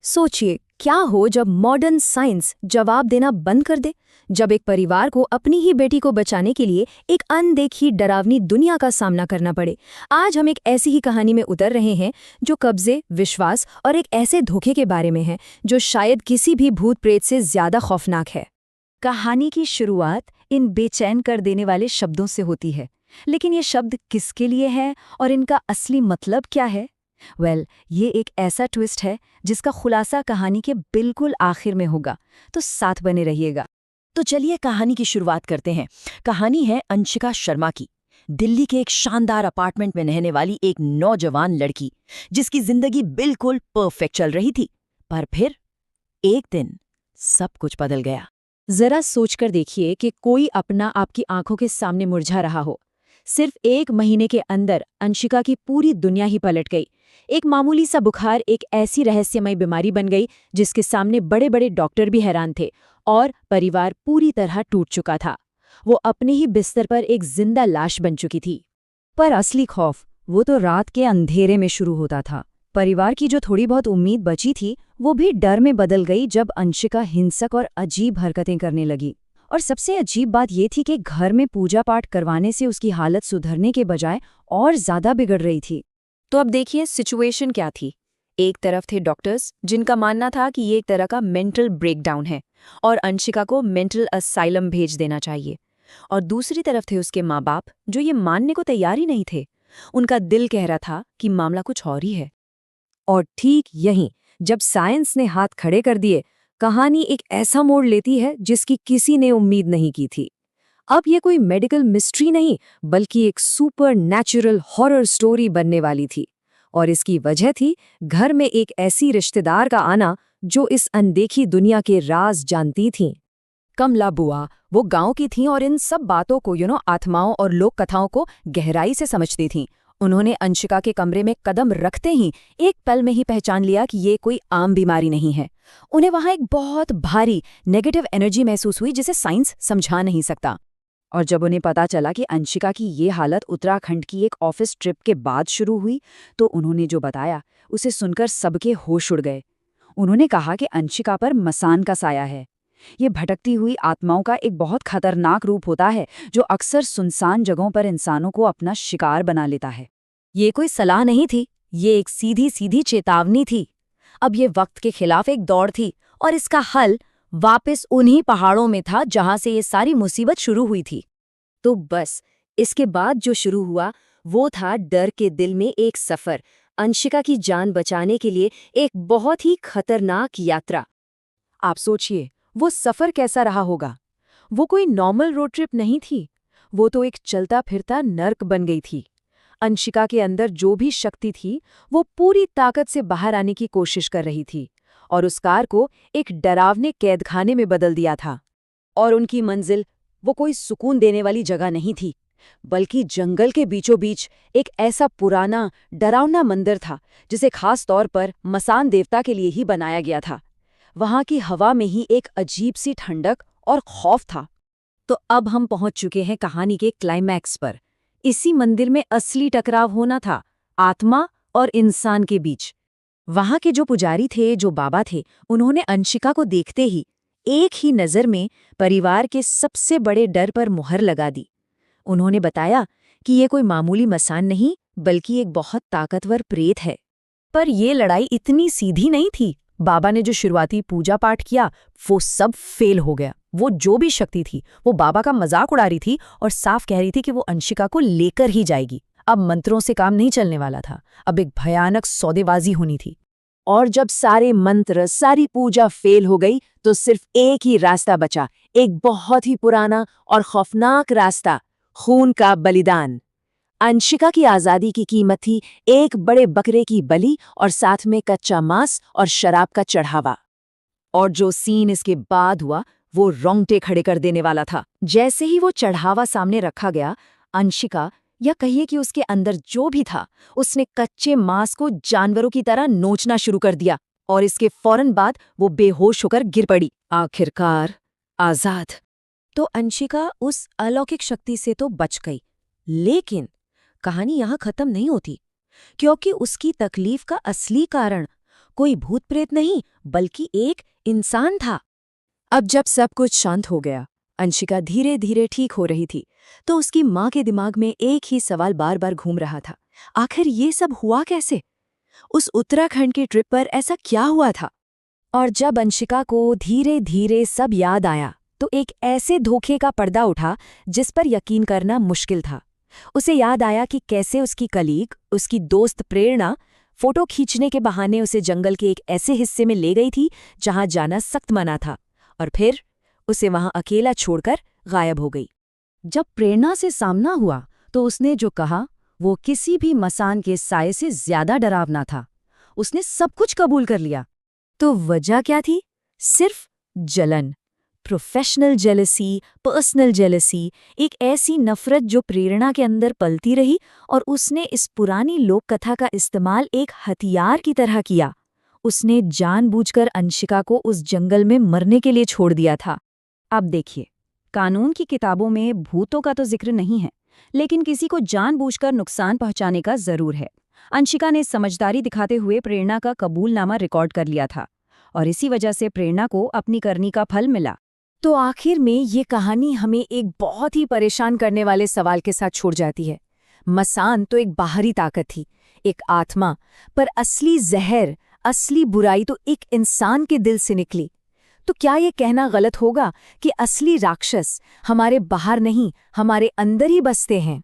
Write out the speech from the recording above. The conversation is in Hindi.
सोचिए, क्या हो जब मॉडर्न साइंस जवाब देना बंद कर दे, जब एक परिवार को अपनी ही बेटी को बचाने के लिए एक अनदेखी डरावनी दुनिया का सामना करना पड़े। आज हम एक ऐसी ही कहानी में उतर रहे हैं जो कब्जे, विश्वास और एक ऐसे धोखे के बारे में है जो शायद किसी भी भूत प्रेत से ज्यादा खौफनाक है। कहानी की शुरुआत इन बेचैन कर देने वाले शब्दों से होती है, लेकिन ये शब्द किसके लिए है और इनका असली मतलब क्या है? ये एक ऐसा ट्विस्ट है जिसका खुलासा कहानी के बिल्कुल आखिर में होगा, तो साथ बने रहिएगा। तो चलिए कहानी की शुरुआत करते हैं। कहानी है अंशिका शर्मा की, दिल्ली के एक शानदार अपार्टमेंट में रहने वाली एक नौजवान लड़की, जिसकी जिंदगी बिल्कुल परफेक्ट चल रही थी। पर फिर एक दिन सब कुछ बदल गया। जरा सोचकर देखिए कि कोई अपना आपकी आंखों के सामने मुरझा रहा हो। सिर्फ 1 महीने के अंदर अंशिका की पूरी दुनिया ही पलट गई। एक मामूली सा बुखार एक ऐसी रहस्यमय बीमारी बन गई जिसके सामने बड़े बड़े डॉक्टर भी हैरान थे, और परिवार पूरी तरह टूट चुका था। वो अपने ही बिस्तर पर एक जिंदा लाश बन चुकी थी। पर असली खौफ वो तो रात के अंधेरे में शुरू होता था। परिवार की जो थोड़ी बहुत उम्मीद बची थी वो भी डर में बदल गई जब अंशिका हिंसक और अजीब हरकतें करने लगी। और सबसे अजीब बात ये थी कि घर में पूजा पाठ करवाने से उसकी हालत सुधरने के बजाय और ज्यादा बिगड़ रही थी। तो अब देखिए सिचुएशन क्या थी। एक तरफ थे डॉक्टर्स जिनका मानना था कि ये एक तरह का मेंटल ब्रेकडाउन है और अंशिका को मेंटल असाइलम भेज देना चाहिए, और दूसरी तरफ थे उसके माँ बाप जो ये मानने को तैयार ही नहीं थे। उनका दिल कह रहा था कि मामला कुछ और ही है। और ठीक यहीं जब साइंस ने हाथ खड़े कर दिए, कहानी एक ऐसा मोड़ लेती है जिसकी किसी ने उम्मीद नहीं की थी। अब ये कोई मेडिकल मिस्ट्री नहीं, बल्कि एक सुपर नेचुरल हॉरर स्टोरी बनने वाली थी। और इसकी वजह थी घर में एक ऐसी रिश्तेदार का आना जो इस अनदेखी दुनिया के राज जानती थीं। कमला बुआ वो गांव की थीं और इन सब बातों को आत्माओं और लोक कथाओं को गहराई से समझती थीं। उन्होंने अंशिका के कमरे में कदम रखते ही एक पल में ही पहचान लिया कि ये कोई आम बीमारी नहीं है। उन्हें वहां एक बहुत भारी नेगेटिव एनर्जी महसूस हुई जिसे साइंस समझा नहीं सकता। और जब उन्हें पता चला कि अंशिका की ये हालत उत्तराखंड की एक ऑफिस ट्रिप के बाद शुरू हुई, तो उन्होंने जो बताया उसे सुनकर सबके होश उड़ गए। उन्होंने कहा कि अंशिका पर मसान का साया है। ये भटकती हुई आत्माओं का एक बहुत खतरनाक रूप होता है जो अक्सर सुनसान जगहों पर इंसानों को अपना शिकार बना लेता है। ये कोई सलाह नहीं थी, ये एक सीधी सीधी चेतावनी थी। अब ये वक्त के खिलाफ एक दौड़ थी, और इसका हल वापस उन्हीं पहाड़ों में था जहां से ये सारी मुसीबत शुरू हुई थी। तो बस इसके बाद जो शुरू हुआ वो था डर के दिल में एक सफर, अंशिका की जान बचाने के लिए एक बहुत ही खतरनाक यात्रा। आप सोचिए वो सफर कैसा रहा होगा। वो कोई नॉर्मल रोड ट्रिप नहीं थी, वो तो एक चलता फिरता नर्क बन गई थी। अंशिका के अंदर जो भी शक्ति थी वो पूरी ताकत से बाहर आने की कोशिश कर रही थी, और उस कार को एक डरावने कैदखाने में बदल दिया था। और उनकी मंजिल वो कोई सुकून देने वाली जगह नहीं थी, बल्कि जंगल के बीचों बीच एक ऐसा पुराना डरावना मंदिर था जिसे खास तौर पर मसान देवता के लिए ही बनाया गया था। वहां की हवा में ही एक अजीब सी ठंडक और खौफ था। तो अब हम पहुंच चुके हैं कहानी के क्लाइमैक्स पर। इसी मंदिर में असली टकराव होना था, आत्मा और इंसान के बीच। वहां के जो पुजारी थे, जो बाबा थे, उन्होंने अंशिका को देखते ही एक ही नज़र में परिवार के सबसे बड़े डर पर मुहर लगा दी। उन्होंने बताया कि ये कोई मामूली मसान नहीं, बल्कि एक बहुत ताकतवर प्रेत है। पर ये लड़ाई इतनी सीधी नहीं थी। बाबा ने जो शुरुआती पूजा पाठ किया वो सब फेल हो गया। वो जो भी शक्ति थी वो बाबा का मजाक उड़ा रही थी और साफ कह रही थी कि वो अंशिका को लेकर ही जाएगी। अब मंत्रों से काम नहीं चलने वाला था, अब एक भयानक सौदेबाजी होनी थी। और जब सारे मंत्र, सारी पूजा फेल हो गई तो सिर्फ एक ही रास्ता बचा, एक बहुत ही पुराना और खौफनाक रास्ता, खून का बलिदान। अंशिका की आज़ादी की कीमत थी एक बड़े बकरे की बलि और साथ में कच्चा मांस और शराब का चढ़ावा। और जो सीन इसके बाद हुआ वो रोंगटे खड़े कर देने वाला था। जैसे ही वो चढ़ावा सामने रखा गया, अंशिका, या कहिए कि उसके अंदर जो भी था, उसने कच्चे मांस को जानवरों की तरह नोचना शुरू कर दिया, और इसके फौरन बाद वो बेहोश होकर गिर पड़ी। आखिरकार आजाद। तो अंशिका उस अलौकिक शक्ति से तो बच गई, लेकिन कहानी यहाँ खत्म नहीं होती, क्योंकि उसकी तकलीफ का असली कारण कोई भूत प्रेत नहीं, बल्कि एक इंसान था। अब जब सब कुछ शांत हो गया, अंशिका धीरे धीरे ठीक हो रही थी, तो उसकी माँ के दिमाग में एक ही सवाल बार बार घूम रहा था। आखिर ये सब हुआ कैसे? उस उत्तराखंड की ट्रिप पर ऐसा क्या हुआ था? और जब अंशिका को धीरे धीरे सब याद आया, तो एक ऐसे धोखे का पर्दा उठा जिस पर यकीन करना मुश्किल था। उसे याद आया कि कैसे उसकी कलीग, उसकी दोस्त प्रेरणा, फोटो खींचने के बहाने उसे जंगल के एक ऐसे हिस्से में ले गई थी जहां जाना सख्त मना था, और फिर उसे वहां अकेला छोड़कर गायब हो गई। जब प्रेरणा से सामना हुआ तो उसने जो कहा वो किसी भी मसान के साये से ज्यादा डरावना था। उसने सब कुछ कबूल कर लिया। तो वजह क्या थी? सिर्फ जलन। प्रोफेशनल जेलसी, पर्सनल जेलसी, एक ऐसी नफरत जो प्रेरणा के अंदर पलती रही, और उसने इस पुरानी लोक कथा का इस्तेमाल एक हथियार की तरह किया। उसने जानबूझकर अंशिका को उस जंगल में मरने के लिए छोड़ दिया था। अब देखिए, कानून की किताबों में भूतों का तो जिक्र नहीं है, लेकिन किसी को जानबूझकर नुकसान पहुंचाने का जरूर है। अंशिका ने समझदारी दिखाते हुए प्रेरणा का कबूलनामा रिकॉर्ड कर लिया था, और इसी वजह से प्रेरणा को अपनी करनी का फल मिला। तो आखिर में ये कहानी हमें एक बहुत ही परेशान करने वाले सवाल के साथ छोड़ जाती है। मसान तो एक बाहरी ताकत थी, एक आत्मा, पर असली जहर, असली बुराई तो एक इंसान के दिल से निकली। तो क्या ये कहना गलत होगा कि असली राक्षस हमारे बाहर नहीं, हमारे अंदर ही बसते हैं?